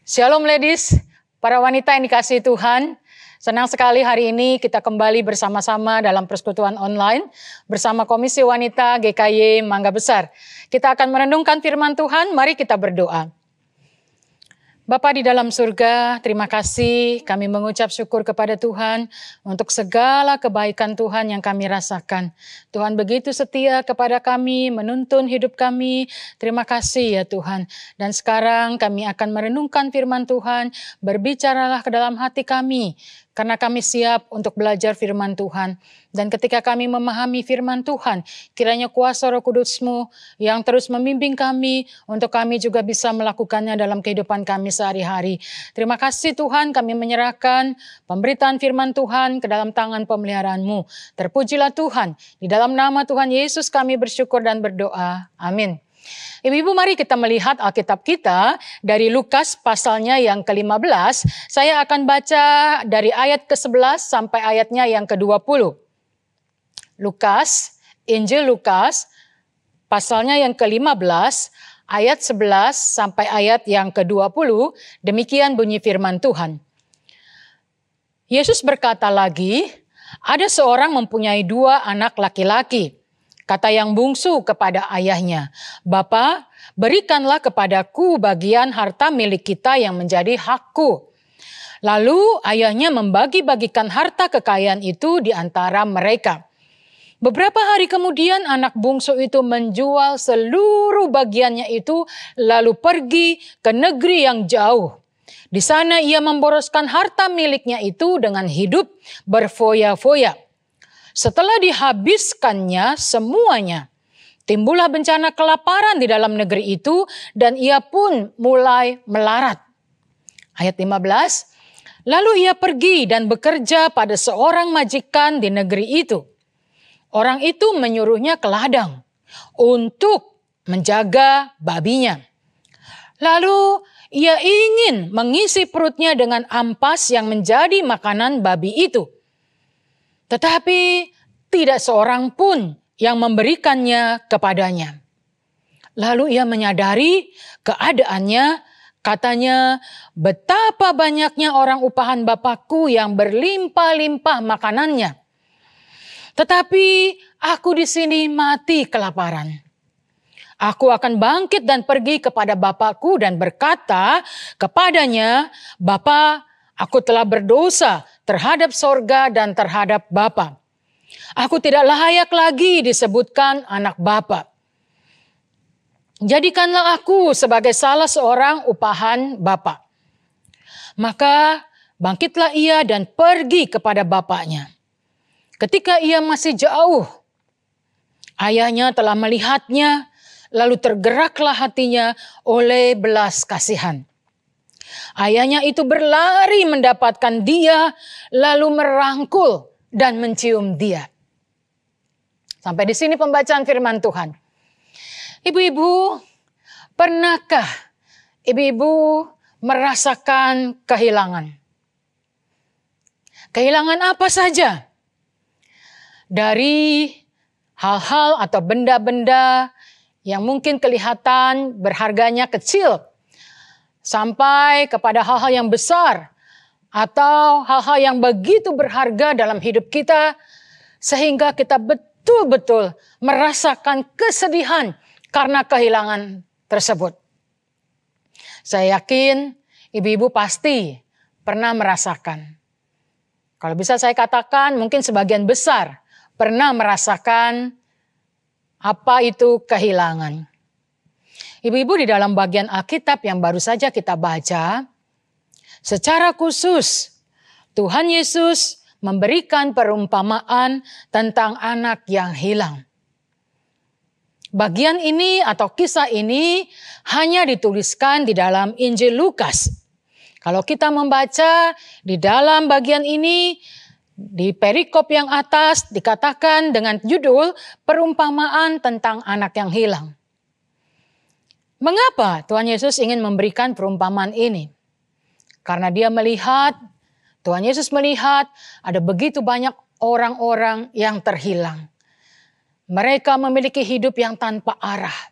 Shalom ladies, para wanita yang dikasihi Tuhan. Senang sekali hari ini kita kembali bersama-sama dalam persekutuan online bersama Komisi Wanita GKY Mangga Besar. Kita akan merenungkan firman Tuhan, mari kita berdoa. Bapa di dalam surga, terima kasih kami mengucap syukur kepada Tuhan untuk segala kebaikan Tuhan yang kami rasakan. Tuhan begitu setia kepada kami, menuntun hidup kami. Terima kasih ya Tuhan. Dan sekarang kami akan merenungkan firman Tuhan, berbicaralah ke dalam hati kami. Karena kami siap untuk belajar firman Tuhan. Dan ketika kami memahami firman Tuhan, kiranya kuasa Roh Kudus-Mu yang terus membimbing kami untuk kami juga bisa melakukannya dalam kehidupan kami sehari-hari. Terima kasih Tuhan, kami menyerahkan pemberitaan firman Tuhan ke dalam tangan pemeliharaan-Mu. Terpujilah Tuhan, di dalam nama Tuhan Yesus kami bersyukur dan berdoa. Amin. Ibu-ibu, mari kita melihat Alkitab kita dari Lukas pasalnya yang ke-15. Saya akan baca dari ayat ke-11 sampai ayatnya yang ke-20. Lukas, Injil Lukas, pasalnya yang ke-15, ayat 11 sampai ayat yang ke-20. Demikian bunyi firman Tuhan. Yesus berkata lagi, ada seorang mempunyai 2 anak laki-laki. Kata yang bungsu kepada ayahnya, "Bapa, berikanlah kepadaku bagian harta milik kita yang menjadi hakku." Lalu ayahnya membagi-bagikan harta kekayaan itu di antara mereka. Beberapa hari kemudian anak bungsu itu menjual seluruh bagiannya itu lalu pergi ke negeri yang jauh. Di sana ia memboroskan harta miliknya itu dengan hidup berfoya-foya. Setelah dihabiskannya semuanya, timbullah bencana kelaparan di dalam negeri itu dan ia pun mulai melarat. Ayat 15, lalu ia pergi dan bekerja pada seorang majikan di negeri itu. Orang itu menyuruhnya ke ladang untuk menjaga babinya. Lalu ia ingin mengisi perutnya dengan ampas yang menjadi makanan babi itu. Tetapi tidak seorang pun yang memberikannya kepadanya. Lalu ia menyadari keadaannya, katanya, betapa banyaknya orang upahan Bapakku yang berlimpah-limpah makanannya. Tetapi aku di sini mati kelaparan. Aku akan bangkit dan pergi kepada Bapakku dan berkata kepadanya, Bapa, aku telah berdosa terhadap sorga dan terhadap Bapa. Aku tidak layak lagi disebutkan anak Bapa. Jadikanlah aku sebagai salah seorang upahan Bapa. Maka bangkitlah ia dan pergi kepada bapaknya. Ketika ia masih jauh, ayahnya telah melihatnya, lalu tergeraklah hatinya oleh belas kasihan. Ayahnya itu berlari mendapatkan dia, lalu merangkul dan mencium dia. Sampai di sini pembacaan firman Tuhan. Ibu-ibu, pernahkah ibu-ibu merasakan kehilangan? Kehilangan apa saja? Dari hal-hal atau benda-benda yang mungkin kelihatan berharganya kecil, sampai kepada hal-hal yang besar atau hal-hal yang begitu berharga dalam hidup kita sehingga kita betul-betul merasakan kesedihan karena kehilangan tersebut. Saya yakin ibu-ibu pasti pernah merasakan. Kalau bisa saya katakan mungkin sebagian besar pernah merasakan apa itu kehilangan. Ibu-ibu, di dalam bagian Alkitab yang baru saja kita baca, secara khusus Tuhan Yesus memberikan perumpamaan tentang anak yang hilang. Bagian ini atau kisah ini hanya dituliskan di dalam Injil Lukas. Kalau kita membaca di dalam bagian ini, di perikop yang atas dikatakan dengan judul perumpamaan tentang anak yang hilang. Mengapa Tuhan Yesus ingin memberikan perumpamaan ini? Karena Tuhan Yesus melihat ada begitu banyak orang-orang yang terhilang. Mereka memiliki hidup yang tanpa arah.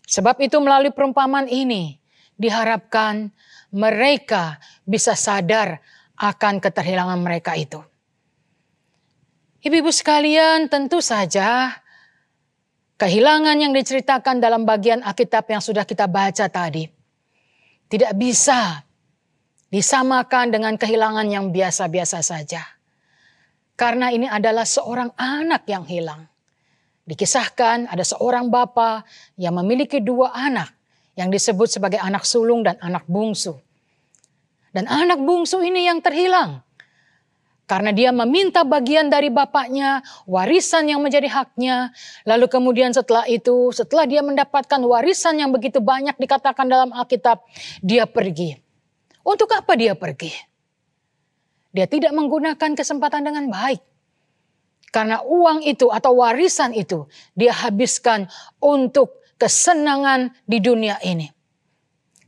Sebab itu melalui perumpamaan ini diharapkan mereka bisa sadar akan keterhilangan mereka itu. Ibu-ibu sekalian, tentu saja kehilangan yang diceritakan dalam bagian Alkitab yang sudah kita baca tadi tidak bisa disamakan dengan kehilangan yang biasa-biasa saja. Karena ini adalah seorang anak yang hilang. Dikisahkan ada seorang bapa yang memiliki 2 anak yang disebut sebagai anak sulung dan anak bungsu. Dan anak bungsu ini yang terhilang. Karena dia meminta bagian dari bapaknya, warisan yang menjadi haknya. Lalu kemudian setelah itu, setelah dia mendapatkan warisan yang begitu banyak dikatakan dalam Alkitab, dia pergi. Untuk apa dia pergi? Dia tidak menggunakan kesempatan dengan baik. Karena uang itu atau warisan itu dia habiskan untuk kesenangan di dunia ini.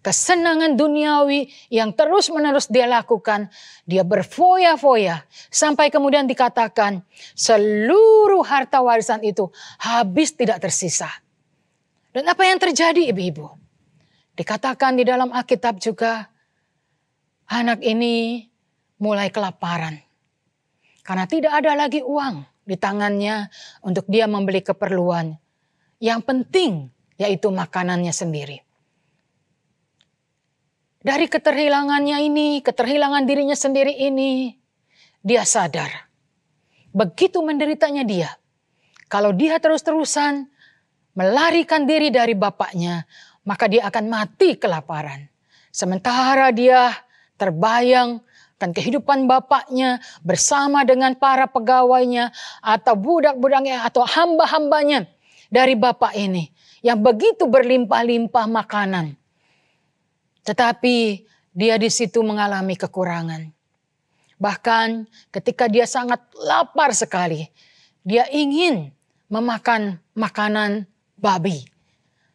Kesenangan duniawi yang terus-menerus dia lakukan. Dia berfoya-foya sampai kemudian dikatakan seluruh harta warisan itu habis tidak tersisa. Dan apa yang terjadi ibu-ibu? Dikatakan di dalam Alkitab juga anak ini mulai kelaparan. Karena tidak ada lagi uang di tangannya untuk dia membeli keperluan. Yang penting yaitu makanannya sendiri. Dari keterhilangannya ini, keterhilangan dirinya sendiri ini, dia sadar. Begitu menderitanya dia. Kalau dia terus-terusan melarikan diri dari bapaknya, maka dia akan mati kelaparan. Sementara dia terbayang dan kehidupan bapaknya bersama dengan para pegawainya atau budak-budaknya atau hamba-hambanya dari bapak ini yang begitu berlimpah-limpah makanan. Tetapi dia di situ mengalami kekurangan. Bahkan ketika dia sangat lapar sekali, dia ingin memakan makanan babi.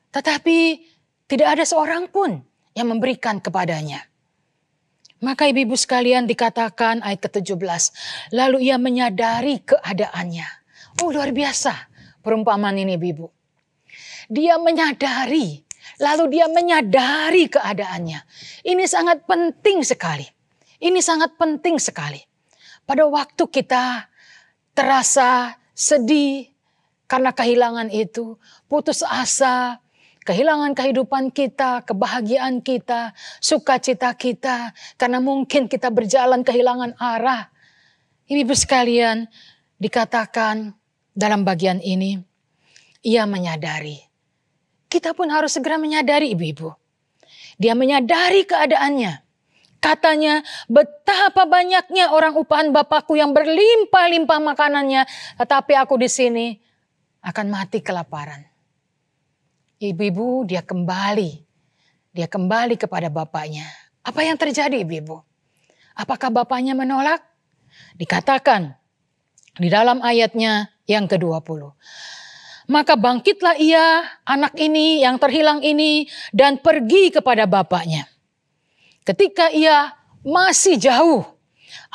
Tetapi tidak ada seorang pun yang memberikan kepadanya. Maka ibu-ibu sekalian dikatakan ayat ke-17. Lalu ia menyadari keadaannya. Oh luar biasa perumpamaan ini ibu-ibu. Dia menyadari. Lalu dia menyadari keadaannya. Ini sangat penting sekali. Ini sangat penting sekali. Pada waktu kita terasa sedih karena kehilangan itu. Putus asa. Kehilangan kehidupan kita, kebahagiaan kita, sukacita kita. Karena mungkin kita berjalan kehilangan arah. Ibu sekalian dikatakan dalam bagian ini. Ia menyadari. Kita pun harus segera menyadari ibu-ibu. Dia menyadari keadaannya. Katanya betapa banyaknya orang upahan Bapakku yang berlimpah-limpah makanannya. Tetapi aku di sini akan mati kelaparan. Ibu-ibu dia kembali. Dia kembali kepada bapaknya. Apa yang terjadi ibu-ibu? Apakah bapaknya menolak? Dikatakan di dalam ayatnya yang ke-20. Maka bangkitlah ia, anak ini yang terhilang ini, dan pergi kepada bapaknya. Ketika ia masih jauh,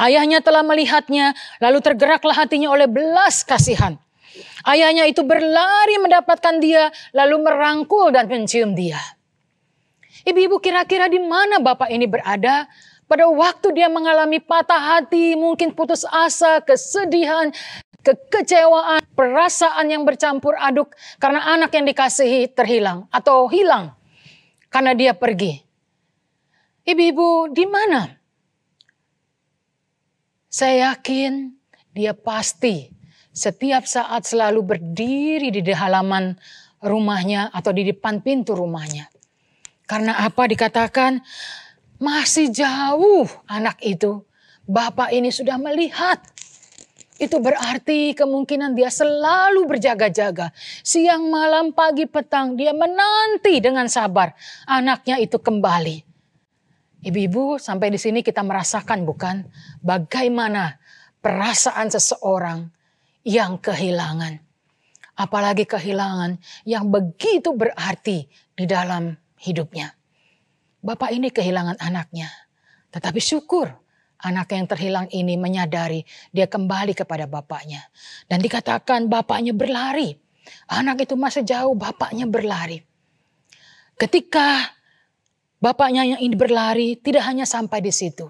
ayahnya telah melihatnya, lalu tergeraklah hatinya oleh belas kasihan. Ayahnya itu berlari mendapatkan dia, lalu merangkul dan mencium dia. Ibu-ibu kira-kira di mana bapak ini berada? Pada waktu dia mengalami patah hati, mungkin putus asa, kesedihan, kekecewaan, perasaan yang bercampur aduk karena anak yang dikasihi terhilang atau hilang karena dia pergi. Ibu-ibu di mana? Saya yakin dia pasti setiap saat selalu berdiri di halaman rumahnya atau di depan pintu rumahnya. Karena apa dikatakan? Masih jauh anak itu. Bapak ini sudah melihat. Itu berarti kemungkinan dia selalu berjaga-jaga. Siang, malam, pagi, petang. Dia menanti dengan sabar anaknya itu kembali. Ibu-ibu sampai di sini kita merasakan bukan? Bagaimana perasaan seseorang yang kehilangan. Apalagi kehilangan yang begitu berarti di dalam hidupnya. Bapak ini kehilangan anaknya. Tetapi syukur anak yang terhilang ini menyadari dia kembali kepada bapaknya. Dan dikatakan bapaknya berlari. Anak itu masih jauh, bapaknya berlari. Ketika Bapaknya yang ini berlari tidak hanya sampai di situ.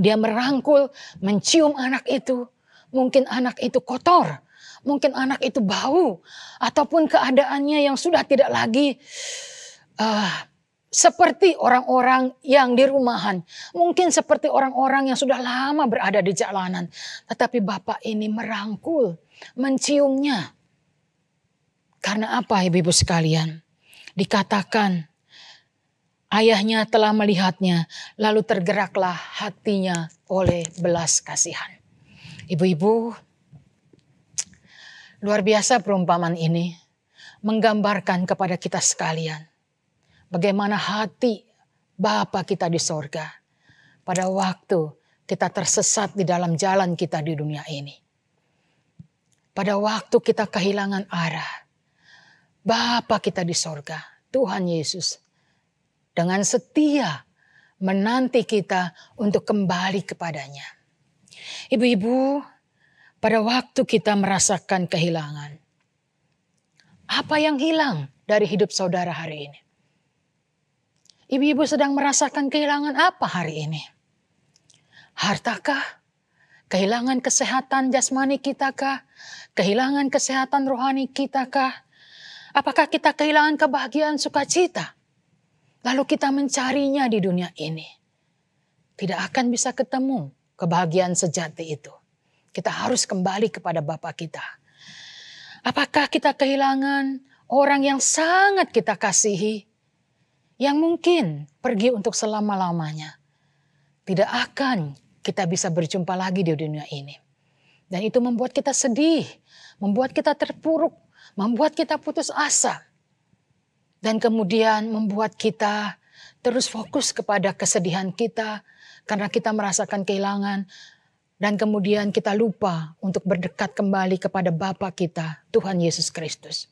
Dia merangkul, mencium anak itu. Mungkin anak itu kotor, mungkin anak itu bau, ataupun keadaannya yang sudah tidak lagi seperti orang-orang yang di rumahan. Mungkin seperti orang-orang yang sudah lama berada di jalanan. Tetapi bapak ini merangkul, menciumnya. Karena apa, ibu-ibu sekalian? Dikatakan ayahnya telah melihatnya, lalu tergeraklah hatinya oleh belas kasihan. Ibu-ibu, luar biasa perumpamaan ini menggambarkan kepada kita sekalian bagaimana hati Bapa kita di sorga pada waktu kita tersesat di dalam jalan kita di dunia ini. Pada waktu kita kehilangan arah, Bapa kita di sorga, Tuhan Yesus, dengan setia menanti kita untuk kembali kepadanya. Ibu-ibu, pada waktu kita merasakan kehilangan, apa yang hilang dari hidup saudara hari ini? Ibu-ibu sedang merasakan kehilangan apa hari ini? Hartakah? Kehilangan kesehatan jasmani kita kah? Kehilangan kesehatan rohani kita kah? Apakah kita kehilangan kebahagiaan sukacita? Lalu kita mencarinya di dunia ini. Tidak akan bisa ketemu kebahagiaan sejati itu. Kita harus kembali kepada Bapa kita. Apakah kita kehilangan orang yang sangat kita kasihi, yang mungkin pergi untuk selama-lamanya? Tidak akan kita bisa berjumpa lagi di dunia ini. Dan itu membuat kita sedih, membuat kita terpuruk, membuat kita putus asa. Dan kemudian membuat kita terus fokus kepada kesedihan kita karena kita merasakan kehilangan. Dan kemudian kita lupa untuk berdekat kembali kepada Bapa kita, Tuhan Yesus Kristus.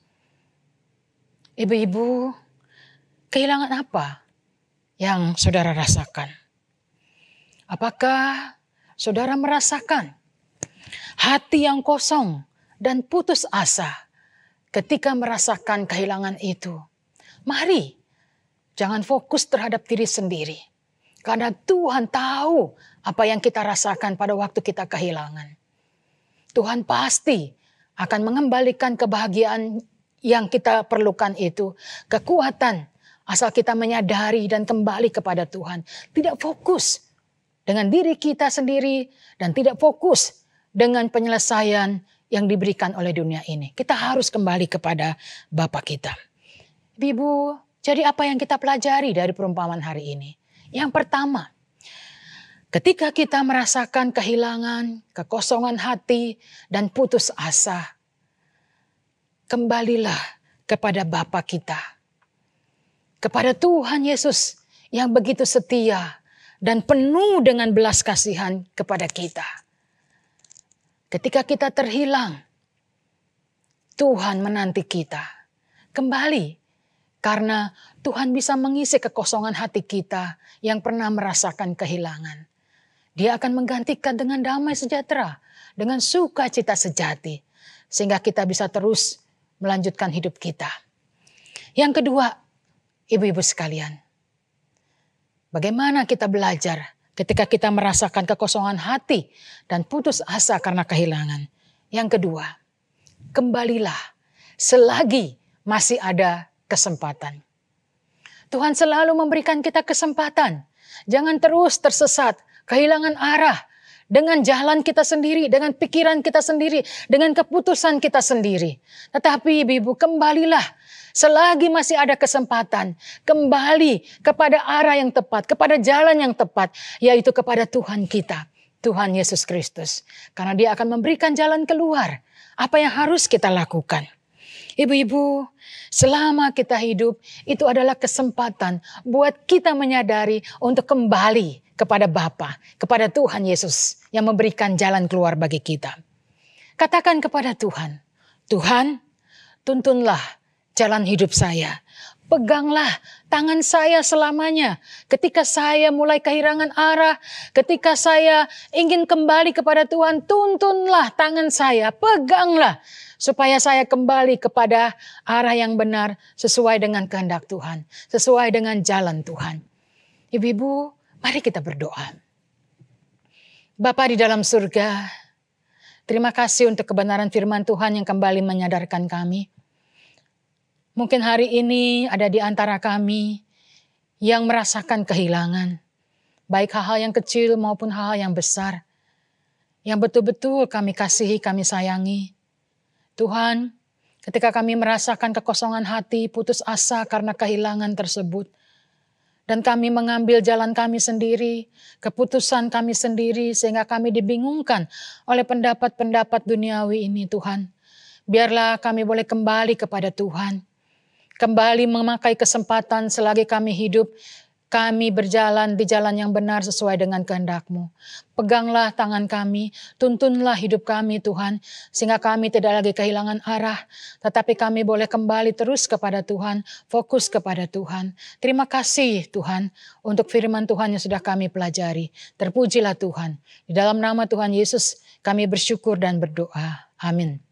Ibu-ibu, kehilangan apa yang saudara rasakan? Apakah saudara merasakan hati yang kosong dan putus asa ketika merasakan kehilangan itu? Mari, jangan fokus terhadap diri sendiri. Karena Tuhan tahu apa yang kita rasakan pada waktu kita kehilangan. Tuhan pasti akan mengembalikan kebahagiaan yang kita perlukan itu. Kekuatan asal kita menyadari dan kembali kepada Tuhan. Tidak fokus dengan diri kita sendiri dan tidak fokus dengan penyelesaian yang diberikan oleh dunia ini. Kita harus kembali kepada Bapa kita. Ibu, jadi apa yang kita pelajari dari perumpamaan hari ini? Yang pertama, ketika kita merasakan kehilangan, kekosongan hati, dan putus asa, kembalilah kepada Bapa kita. Kepada Tuhan Yesus yang begitu setia dan penuh dengan belas kasihan kepada kita. Ketika kita terhilang, Tuhan menanti kita kembali. Karena Tuhan bisa mengisi kekosongan hati kita yang pernah merasakan kehilangan. Dia akan menggantikan dengan damai sejahtera, dengan sukacita sejati. Sehingga kita bisa terus melanjutkan hidup kita. Yang kedua, ibu-ibu sekalian. Bagaimana kita belajar ketika kita merasakan kekosongan hati dan putus asa karena kehilangan. Yang kedua, kembalilah selagi masih ada kesempatan. Tuhan selalu memberikan kita kesempatan. Jangan terus tersesat, kehilangan arah dengan jalan kita sendiri, dengan pikiran kita sendiri, dengan keputusan kita sendiri. Tetapi ibu-ibu, kembalilah selagi masih ada kesempatan. Kembali kepada arah yang tepat, kepada jalan yang tepat, yaitu kepada Tuhan kita, Tuhan Yesus Kristus. Karena Dia akan memberikan jalan keluar. Apa yang harus kita lakukan? Ibu-ibu, selama kita hidup, itu adalah kesempatan buat kita menyadari untuk kembali kepada Bapa, kepada Tuhan Yesus yang memberikan jalan keluar bagi kita. Katakan kepada Tuhan, Tuhan, tuntunlah jalan hidup saya. Peganglah tangan saya selamanya. Ketika saya mulai kehilangan arah, ketika saya ingin kembali kepada Tuhan, tuntunlah tangan saya, peganglah. Supaya saya kembali kepada arah yang benar sesuai dengan kehendak Tuhan. Sesuai dengan jalan Tuhan. Ibu-ibu, mari kita berdoa. Bapa di dalam surga, terima kasih untuk kebenaran firman Tuhan yang kembali menyadarkan kami. Mungkin hari ini ada di antara kami yang merasakan kehilangan. Baik hal-hal yang kecil maupun hal-hal yang besar. Yang betul-betul kami kasihi, kami sayangi. Tuhan, ketika kami merasakan kekosongan hati, putus asa karena kehilangan tersebut. Dan kami mengambil jalan kami sendiri, keputusan kami sendiri, sehingga kami dibingungkan oleh pendapat-pendapat duniawi ini Tuhan. Biarlah kami boleh kembali kepada Tuhan. Kembali memakai kesempatan selagi kami hidup, kami berjalan di jalan yang benar sesuai dengan kehendak-Mu. Peganglah tangan kami, tuntunlah hidup kami Tuhan, sehingga kami tidak lagi kehilangan arah, tetapi kami boleh kembali terus kepada Tuhan, fokus kepada Tuhan. Terima kasih Tuhan untuk firman Tuhan yang sudah kami pelajari. Terpujilah Tuhan. Di dalam nama Tuhan Yesus kami bersyukur dan berdoa. Amin.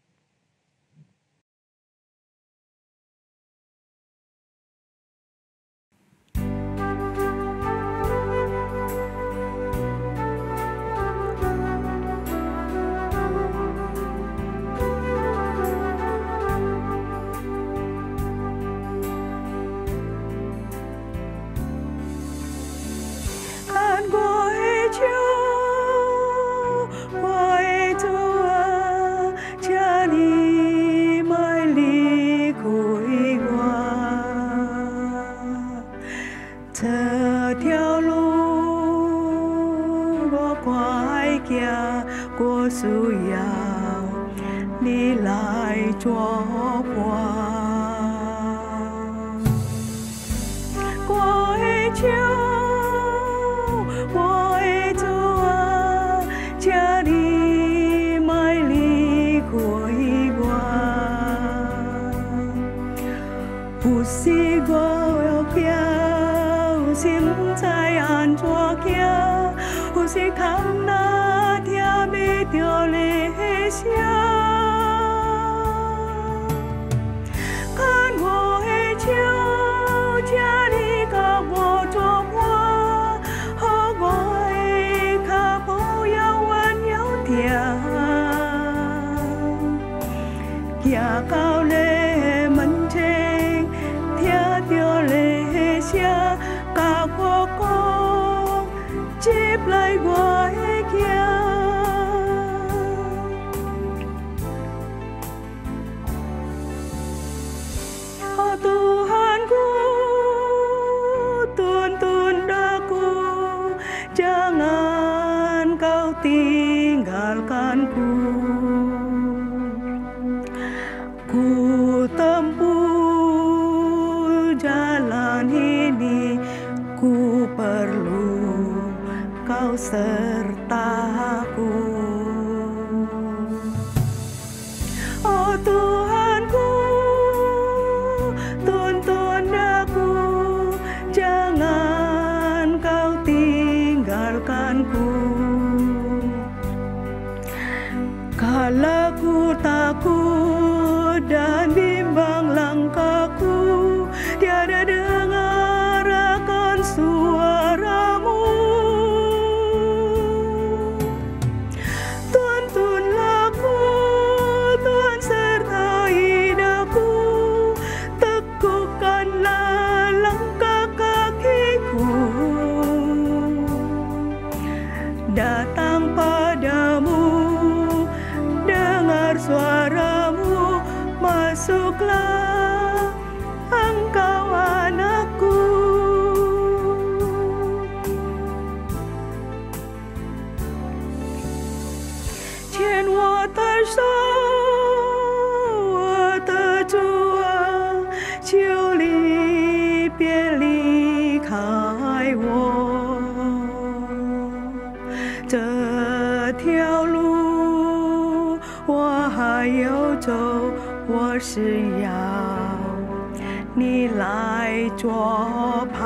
你来作伴，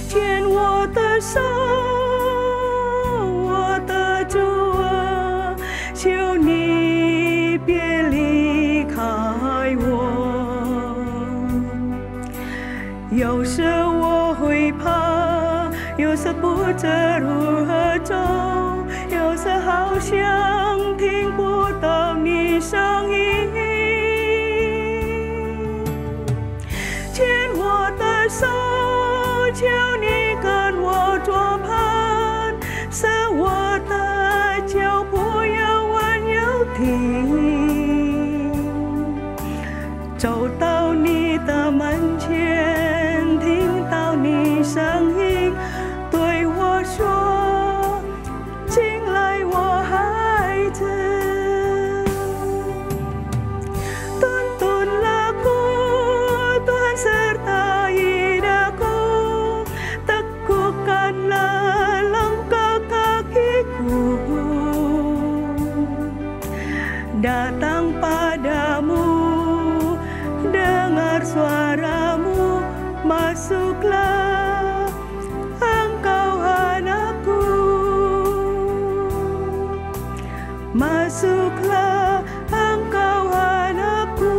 牵我的手，我的主啊，求你别离开我。有时我会怕，有时不知如何走，有时好像听不到你声音。牵我的手，求你跟我作伴，使我的脚步要稳要挺，走到你的门前，听到你声音对我说：“进来，我孩子。” Datang padamu, dengar suaramu, masuklah engkau anakku, masuklah engkau anakku.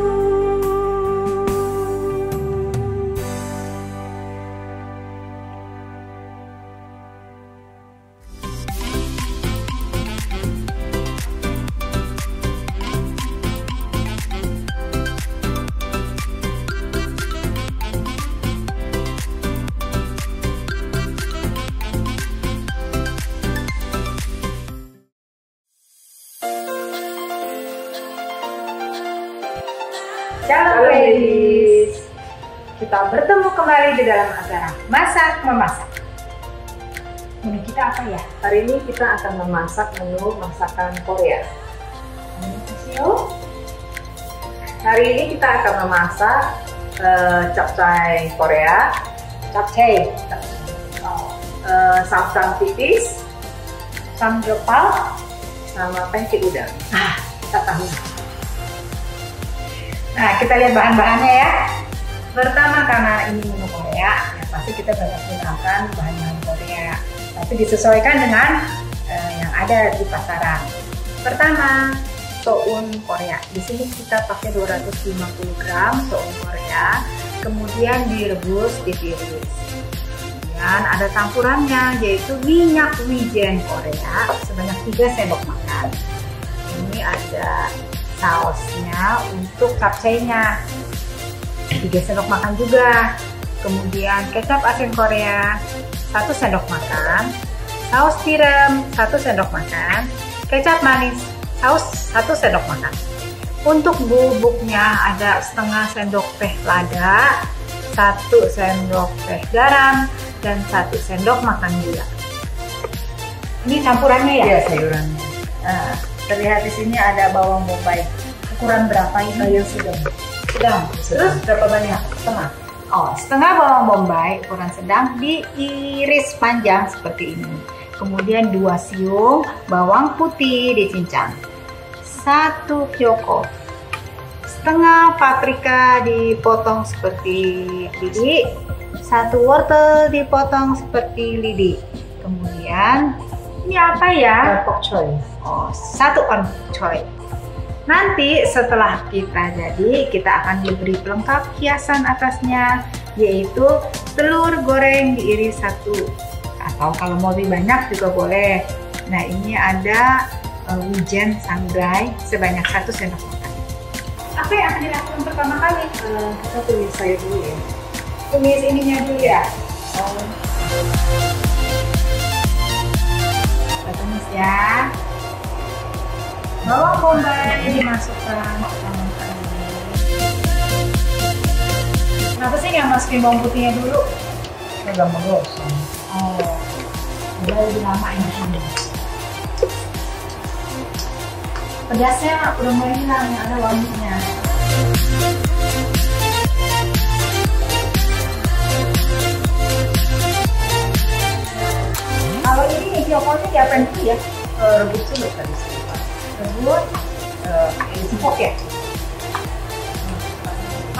Shalom ladies, kita bertemu kembali di dalam acara Masak Memasak. Menu kita apa ya? Hari ini kita akan memasak menu masakan Korea. Hari ini kita akan memasak capcay Korea, Capcay, samsam tipis, samgyeopsal, sama pancake udang. kita tahu. Nah, kita lihat bahan-bahannya ya. Pertama, karena ini menu Korea, ya pasti kita banyak gunakan bahan-bahan Korea, tapi disesuaikan dengan yang ada di pasaran. Pertama, soun Korea. Di sini kita pakai 250 gram soun Korea, kemudian direbus, ditiris. Kemudian ada campurannya, yaitu minyak wijen Korea sebanyak 3 sendok makan. Ini ada sausnya untuk capcaynya 3 sendok makan juga. Kemudian kecap asin Korea 1 sendok makan, saus tiram 1 sendok makan, kecap manis saus 1 sendok makan. Untuk bubuknya ada setengah sendok teh lada, 1 sendok teh garam, dan 1 sendok makan gula. Ini campurannya ya? Iya, sayurannya. Nah, terlihat di sini ada bawang bombay. Ukuran berapa ini? Yang sedang. Sedang. Terus berapa banyak? Setengah. Oh, setengah bawang bombay ukuran sedang diiris panjang seperti ini. Kemudian 2 siung bawang putih dicincang. 1 kyoko. Setengah paprika dipotong seperti lidi. 1 wortel dipotong seperti lidi. Kemudian ini apa ya? Pak choy. Oh, 1 on choy. Nanti setelah kita jadi, kita akan diberi pelengkap hiasan atasnya, yaitu telur goreng diiris 1, atau kalau mau lebih banyak juga boleh. Nah, ini ada wijen sangrai sebanyak 1 sendok makan. Apa yang akan dilakukan pertama kali? Kita tumis sayur dulu ya. Tumis ininya dulu ya. Kita tumis ya. Bawang bombay dimasukkan. Kenapa sih nggak masukin bawang putihnya dulu? Agak menggosong. Oh, udah lebih lama ini. Pedasnya udah mulai hilang, yang ada wanginya. Kalau ini kyokonya diapain dulu ya? Rebus dulu tadi. Rebus, ini sempok ya?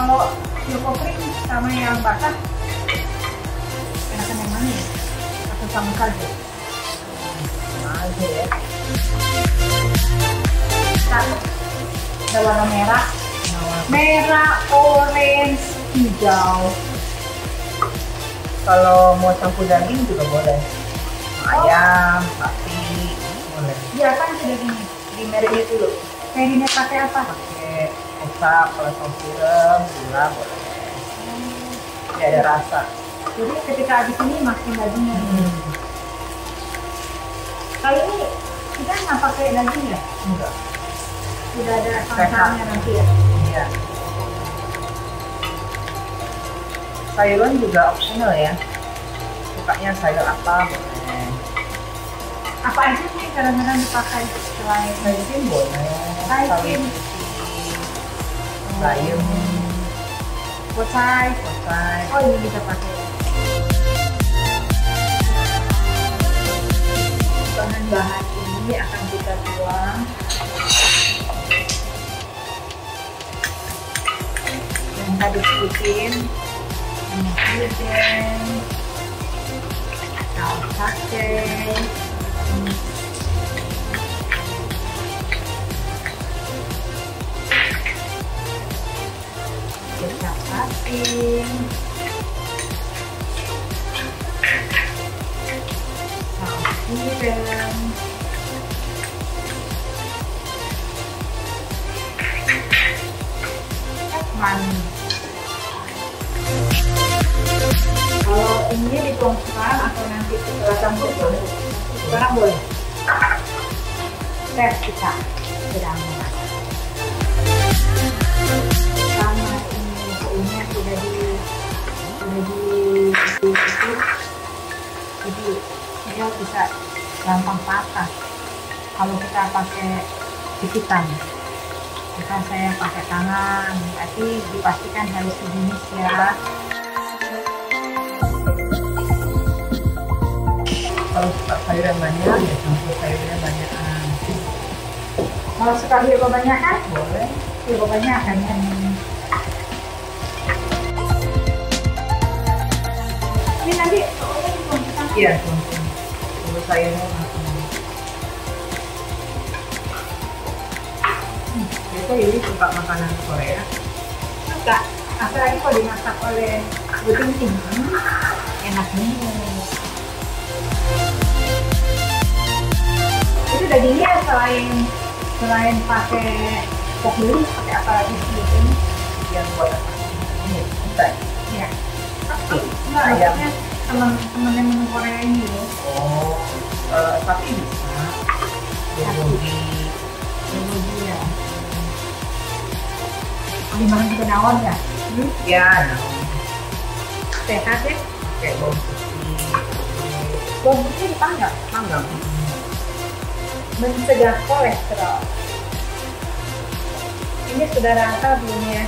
Kalau joko kering sama yang basah, enakan yang mana ya? Atau sama saja? Sama aja ya. Satu, ada warna merah, orange, hijau. Kalau mau campur daging juga boleh. Ayam, sapi, boleh. Iya kan sudah di marinate dulu. Marinate pakai apa? Pakai kecap, kalau saus tiram, gula boleh. Jadi ada rasa. Jadi ketika habis ini makin dagingnya. Kali ini kita nggak pakai daging ya? Enggak. Sudah ada santannya nanti ya? Iya. Sayuran juga optional ya. Sukanya sayur apa boleh. Apa aja sih kadang-kadang dipakai selain sayur boleh. Sayur, bayam, pocai. Oh ini bisa pakai. Bahan-bahan ini akan kita tuang. Yang tadi sebutin. Hidden, saus sate, kecap asin, saus hidden, manis. Kalau ini dituang sekarang atau nanti setelah campur boleh? Sekarang boleh. Tes kita sedang memasak. Karena ini suhunya sudah jadi dia bisa gampang patah. Kalau kita pakai gigitan, jika saya pakai tangan, berarti dipastikan harus sejenis ya. Kalau suka sayuran banyak, ya campur sayuran banyakan. Kalau suka sayur kebanyakan, boleh. Sayur kebanyakan kan. Ini nanti dituangkan. Iya, tuangkan. Kalau sayurnya langsung. Biasa Yuli suka makanan Korea. Suka. Apalagi kalau dimasak oleh Bu Ting, enak nih. Itu dagingnya selain pakai pok beli, pakai apa lagi biasanya? Yang buat apa? Ini kita. Iya. Enggak, ayamnya temen-temennya menu Korea ini loh. Oh, sapi bisa. Bulgogi ya. Dimakan juga nawon ya? Ya, nawon. Sehat ya? Pakai bawang putih. Bawang putih dipanggang? Panggang. Mencegah kolesterol. Ini sudah rata belum ya?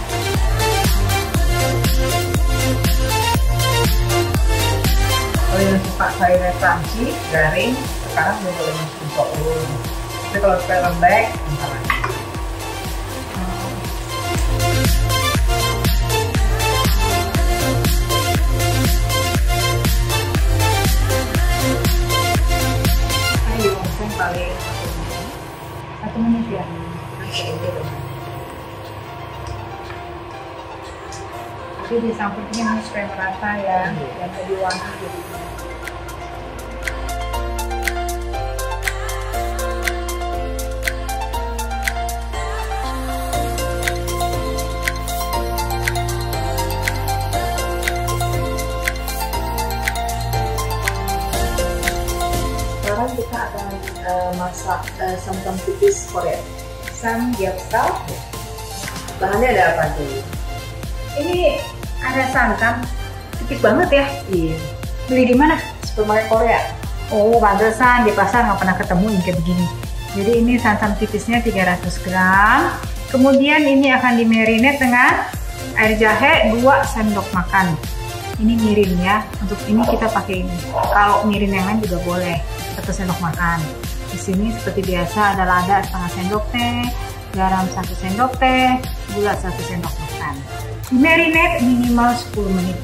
Kalau yang suka sayurnya crunchy, garing, sekarang udah boleh masukin soun. Tapi kalau suka lembek, entar lagi. Ayo, paling 1 menit ya. Tapi disampingnya supaya merata ya, dan lebih wangi jadi. Sekarang kita akan masak samgyeopsal tipis Korea. Samgyeopsal. Bahannya ada apa tuh? Ini ada santan tipis banget ya. Iya. Beli di mana? Supermarket Korea. Oh, pantesan di pasar nggak pernah ketemu yang kayak begini. Jadi ini santan tipisnya 300 gram. Kemudian ini akan dimarinate dengan air jahe 2 sendok makan. Ini mirin ya. Untuk ini kita pakai ini. Kalau mirin yang lain juga boleh. 1 sendok makan. Di sini seperti biasa ada lada setengah sendok teh, garam 1 sendok teh, gula 1 sendok makan. Marinate minimal 10 menit.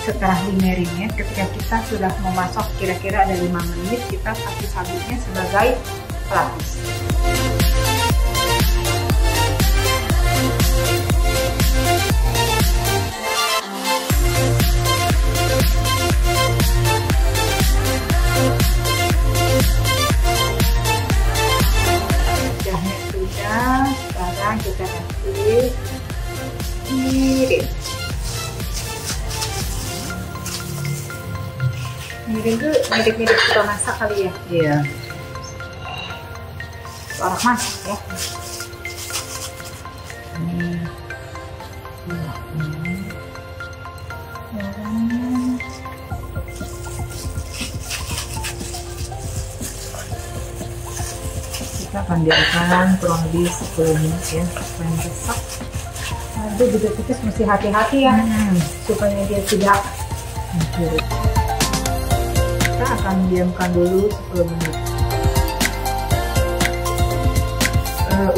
Setelah di marinate, ketika kita sudah memasak kira-kira ada 5 menit, kita kasih sabutnya sebagai pelapis. Sudah, sekarang kita kasih mirin. Mirin tuh mirip-mirip kita masak kali ya? Iya. Orang masak ya. Kita akan biarkan kurang lebih 10 menit ya, supaya meresap. Nanti juga kita mesti hati-hati ya, supaya dia tidak Mencuri. Kita akan diamkan dulu 10 menit.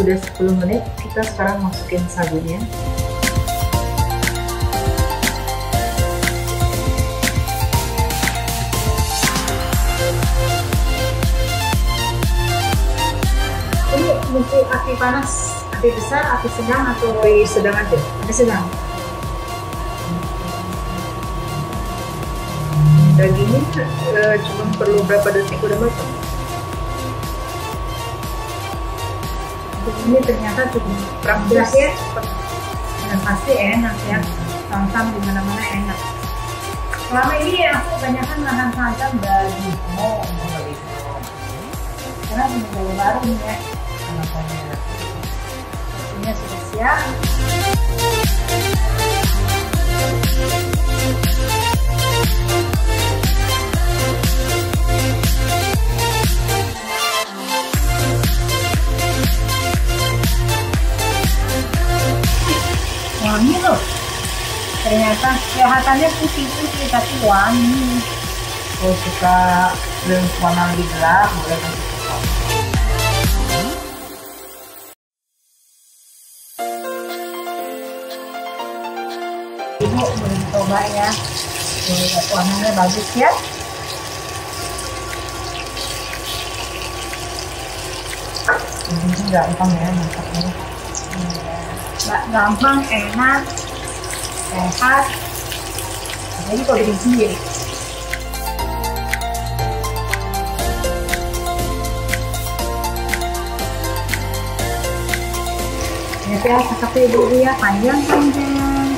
Udah 10 menit, kita sekarang masukin sagunya. ini mesti api panas, api besar, api sedang atau Api sedang aja. api sedang. Dagingnya cuma perlu berapa detik udah matang. Ini ternyata cukup praktis ya, dan pasti enak ya, sam-sam di mana-mana enak. Selama ini aku kebanyakan makan sam-sam dari mall, karena ini baru nih ya. Ini sudah siap. Wangi loh, ternyata kelihatannya putih-putih tapi wangi. Kalau suka warna lebih gelap, boleh kasih coklat. Ibu boleh coba ya, lihat warnanya bagus ya. Ini gampang ya masaknya. Gampang, enak, sehat. Jadi kalau bikin sendiri. Ya, seperti dulu ya, panjang-panjang.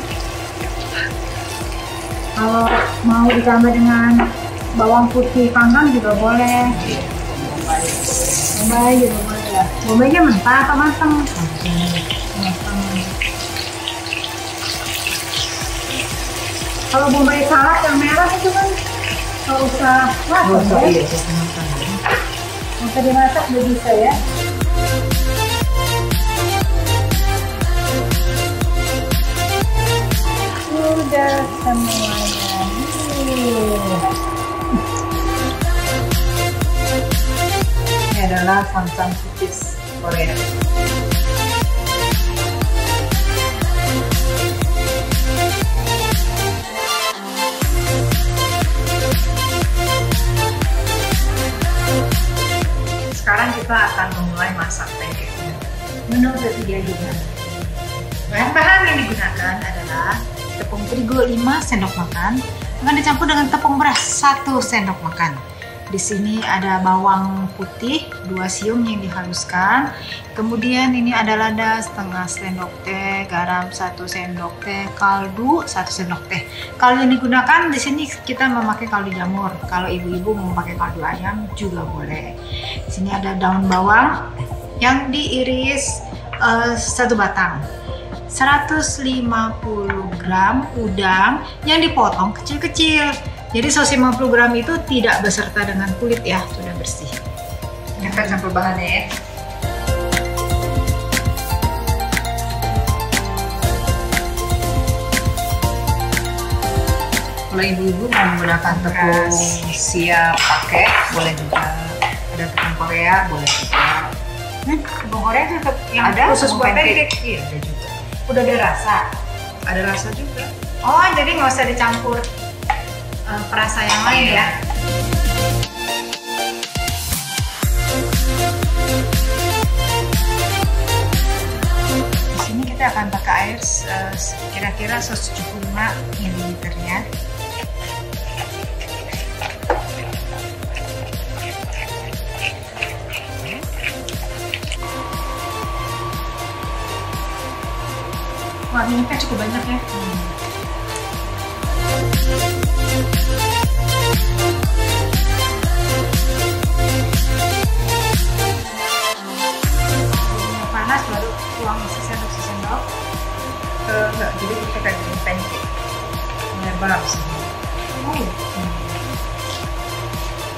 Kalau mau ditambah dengan bawang putih panggang juga boleh. Bombay juga boleh ya. Bombaynya mentah atau matang? Matang. Kalau bombay salad yang merah itu kan nggak usah masak ya. Iya, Nggak usah dimasak udah bisa ya. Sudah semuanya. Ini adalah sam-sam sosis Korea. Sekarang kita akan memulai masak pancake-nya. Menu ketiga juga. Bahan-bahan yang digunakan adalah tepung terigu 5 sendok makan akan dicampur dengan tepung beras 1 sendok makan. Di sini ada bawang putih 2 siung yang dihaluskan. Kemudian ini ada lada setengah sendok teh, garam 1 sendok teh, kaldu 1 sendok teh. Kalau yang digunakan di sini kita memakai kaldu jamur. Kalau ibu-ibu mau pakai kaldu ayam juga boleh. Di sini ada daun bawang yang diiris 1 batang. 150 gram udang yang dipotong kecil-kecil. Jadi 150 gram itu tidak beserta dengan kulit ya, sudah bersih. Kita campur bahannya ya. Kalau ibu-ibu mau menggunakan tepung siap pakai, boleh juga. Ada tepung Korea, boleh juga. Tepung Korea tetap yang Ada khusus tepung buat pancake. pancake. Iya, ada juga. Udah ada rasa. ada rasa juga. Oh, jadi nggak usah dicampur perasa yang lain ya? Di sini kita akan pakai air kira-kira 175 ml ya. Wah, minyaknya cukup banyak ya. Minyak panas baru tuang sesendok. Enggak, jadi kita kayak gini pancake. Lebar sih.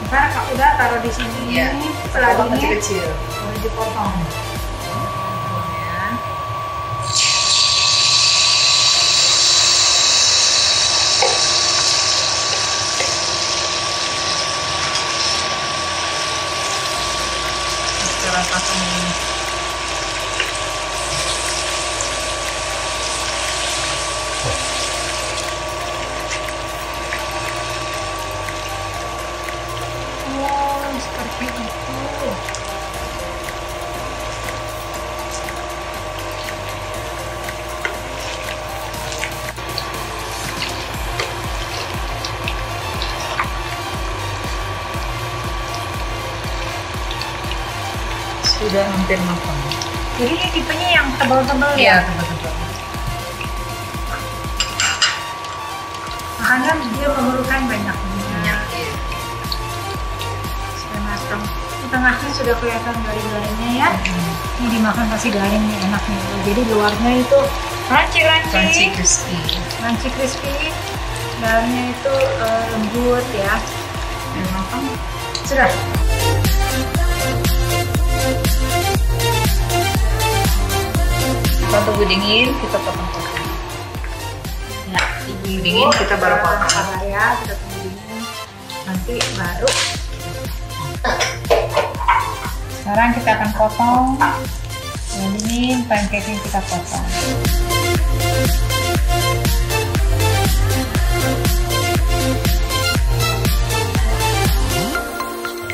Ntar udah taruh di sini. Iya. Seladinya Kecil-kecil. baru dipotong. Pasang ini. Oh, seperti itu. Sudah hampir matang. Jadi ini tipenya yang tebal-tebal Iya, ya? tebal-tebal. Makanya dia memerlukan banyak minyak Iya. supaya matang. Di tengahnya sudah kelihatan garing-garingnya ya. Ini dimakan pasti garing nih, enak nih. Jadi luarnya itu crunchy, Crispy. crunchy crispy. Dalamnya itu lembut ya. Dan matang. Sudah. Kita tunggu dingin, kita potong-potong. Ya, Dingin kita baru potong. Sabar ya, kita tunggu dingin. Nanti baru. Sekarang kita akan potong. Yang dingin, pancake-nya kita potong.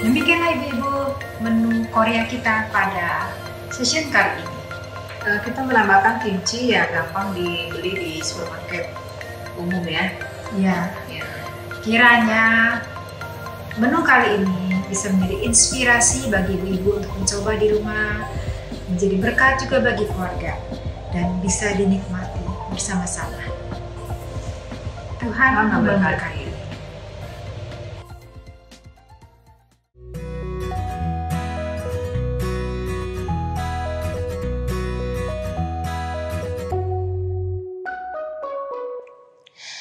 Demikianlah ibu-ibu menu Korea kita pada session kali ini. Kita menambahkan kimchi ya, gampang dibeli di supermarket umum ya. Ya, Ya. kiranya menu kali ini bisa menjadi inspirasi bagi ibu-ibu untuk mencoba di rumah, menjadi berkat juga bagi keluarga, dan bisa dinikmati bersama-sama. Tuhan memberkati.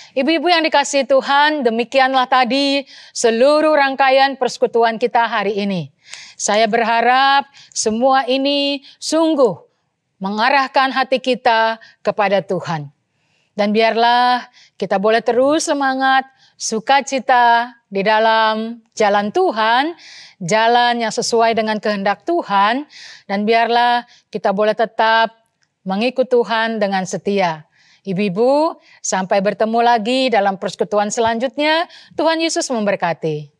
Ibu-ibu yang dikasihi Tuhan, demikianlah tadi seluruh rangkaian persekutuan kita hari ini. Saya berharap semua ini sungguh mengarahkan hati kita kepada Tuhan. Dan biarlah kita boleh terus semangat, sukacita di dalam jalan Tuhan, jalan yang sesuai dengan kehendak Tuhan, dan biarlah kita boleh tetap mengikut Tuhan dengan setia. Ibu-ibu, sampai bertemu lagi dalam persekutuan selanjutnya. Tuhan Yesus memberkati.